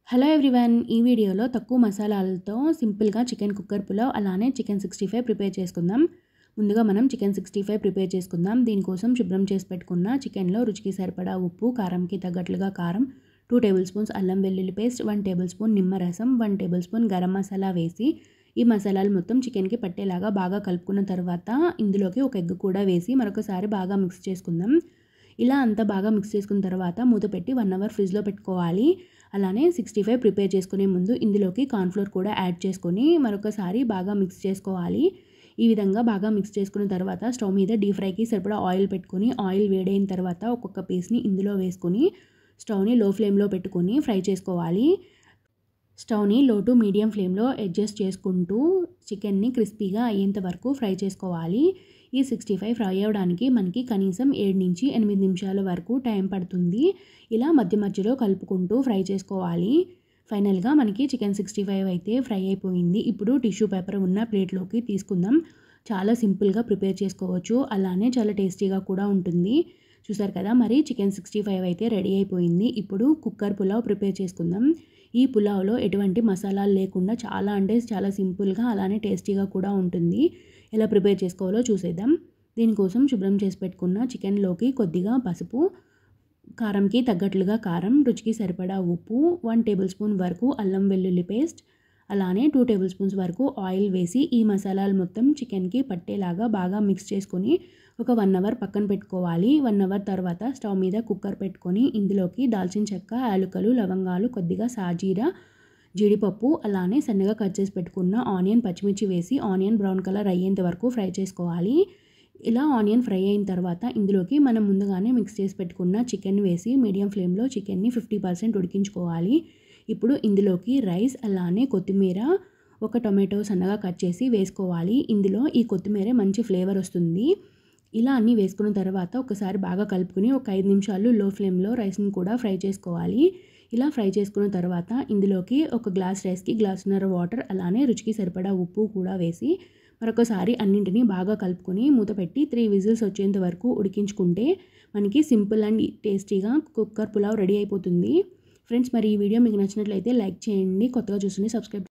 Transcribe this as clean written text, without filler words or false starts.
Hello everyone, ఈ వీడియోలో తక్కువ మసాలాలతో సింపుల్గా చికెన్ కుక్కర్ పులావ్ అలానే చికెన్ 65 ప్రిపేర్ చేసుకుందాం. ముందుగా మనం చికెన్ 65 ప్రిపేర్ చేసుకుందాం. దీనికోసం శుభ్రం చేసి పెట్టుకున్న చికెన్లో రుచికి సరిపడా ఉప్పు, కారంకి తగ్గట్లుగా కారం, 2 టేబుల్ స్పూన్స్ అల్లం వెల్లుల్లి పేస్ట్, 1 టేబుల్ స్పూన్ నిమ్మరసం, 1 టేబుల్ స్పూన్ గరం మసాలా వేసి ఈ మసాలాలు మొత్తం చికెన్కి పట్టేలాగా బాగా కలుపుకున్న తర్వాత ఇందులోకి ఒక ఎగ్ కూడా వేసి మరొకసారి బాగా మిక్స్ చేసుకుందాం. ఇలా అంతా బాగా మిక్స్ చేసుకున్న తర్వాత మూత పెట్టి 1 అవర్ ఫ్రిడ్జ్లో పెట్టుకోవాలి. అలానే 65 ప్రిపేర్ చేసుకునే ముందు ఇందులోకి కార్న్ఫ్లోర్ కూడా యాడ్ చేసుకొని మరొకసారి బాగా మిక్స్ చేసుకోవాలి. ఈ విధంగా బాగా మిక్స్ చేసుకున్న తర్వాత స్టవ్ మీద డీప్ ఫ్రైకి సరిపడా ఆయిల్ పెట్టుకొని ఆయిల్ వేడైన తర్వాత ఒక్కొక్క పీస్ని ఇందులో వేసుకొని స్టవ్ని లో ఫ్లేమ్లో పెట్టుకొని ఫ్రై చేసుకోవాలి. స్టవ్ని లో టు మీడియం ఫ్లేమ్లో అడ్జస్ట్ చేసుకుంటూ చికెన్ని క్రిస్పీగా అయ్యేంత వరకు ఫ్రై చేసుకోవాలి. ఈ 65 ఫ్రై అవ్వడానికి మనకి కనీసం 7 నుంచి 8 నిమిషాల వరకు టైం పడుతుంది. ఇలా మధ్య మధ్యలో కలుపుకుంటూ ఫ్రై చేసుకోవాలి. ఫైనల్గా మనకి చికెన్ 65 అయితే ఫ్రై అయిపోయింది. ఇప్పుడు టిష్యూ పేపర్ ఉన్న ప్లేట్లోకి తీసుకుందాం. చాలా సింపుల్గా ప్రిపేర్ చేసుకోవచ్చు, అలానే చాలా టేస్టీగా కూడా ఉంటుంది. చూసారు కదా, మరి చికెన్ 65 అయితే రెడీ అయిపోయింది. ఇప్పుడు కుక్కర్ పులావ్ ప్రిపేర్ చేసుకుందాం. ఈ పులావ్లో ఎటువంటి మసాలాలు లేకుండా చాలా అంటే చాలా సింపుల్గా అలానే టేస్టీగా కూడా ఉంటుంది. ఎలా ప్రిపేర్ చేసుకోవాలో చూసేద్దాం. దీనికోసం శుభ్రం చేసి పెట్టుకున్న చికెన్లోకి కొద్దిగా పసుపు, కారంకి తగ్గట్లుగా కారం, రుచికి సరిపడా ఉప్పు, 1 టేబుల్ స్పూన్ వరకు అల్లం వెల్లుల్లి పేస్ట్, అలానే 2 టేబుల్ స్పూన్స్ వరకు ఆయిల్ వేసి ఈ మసాలాలు మొత్తం చికెన్కి పట్టేలాగా బాగా మిక్స్ చేసుకొని ఒక 1 అవర్ పక్కన పెట్టుకోవాలి. 1 అవర్ తర్వాత స్టవ్ మీద కుక్కర్ పెట్టుకొని ఇందులోకి దాల్చిన చెక్క, యాలకులు, లవంగాలు, కొద్దిగా సాజీరా, జీడిపప్పు, అలానే సన్నగా కట్ చేసి పెట్టుకున్న ఆనియన్, పచ్చిమిర్చి వేసి ఆనియన్ బ్రౌన్ కలర్ అయ్యేంత వరకు ఫ్రై చేసుకోవాలి. ఇలా ఆనియన్ ఫ్రై అయిన తర్వాత ఇందులోకి మనం ముందుగానే మిక్స్ చేసి పెట్టుకున్న చికెన్ వేసి మీడియం ఫ్లేమ్లో చికెన్ని 50% ఉడికించుకోవాలి. ఇప్పుడు ఇందులోకి రైస్, అలానే కొత్తిమీర, ఒక టొమాటో సన్నగా కట్ చేసి వేసుకోవాలి. ఇందులో ఈ కొత్తిమీర మంచి ఫ్లేవర్ వస్తుంది. ఇలా అన్నీ వేసుకున్న తర్వాత ఒకసారి బాగా కలుపుకొని ఒక 5 నిమిషాలు లో ఫ్లేమ్లో రైస్ని కూడా ఫ్రై చేసుకోవాలి. ఇలా ఫ్రై చేసుకున్న తర్వాత ఇందులోకి ఒక గ్లాస్ రైస్కి గ్లాసున్నర వాటర్, అలానే రుచికి సరిపడా ఉప్పు కూడా వేసి మరొకసారి అన్నింటినీ బాగా కలుపుకొని మూత పెట్టి 3 విజిల్స్ వచ్చేంత వరకు ఉడికించుకుంటే మనకి సింపుల్ అండ్ టేస్టీగా కుక్కర్ పులావ్ రెడీ అయిపోతుంది. ఫ్రెండ్స్, మరి ఈ వీడియో మీకు నచ్చినట్లయితే లైక్ చేయండి. కొత్తగా చూస్తుంటే సబ్స్క్రైబ్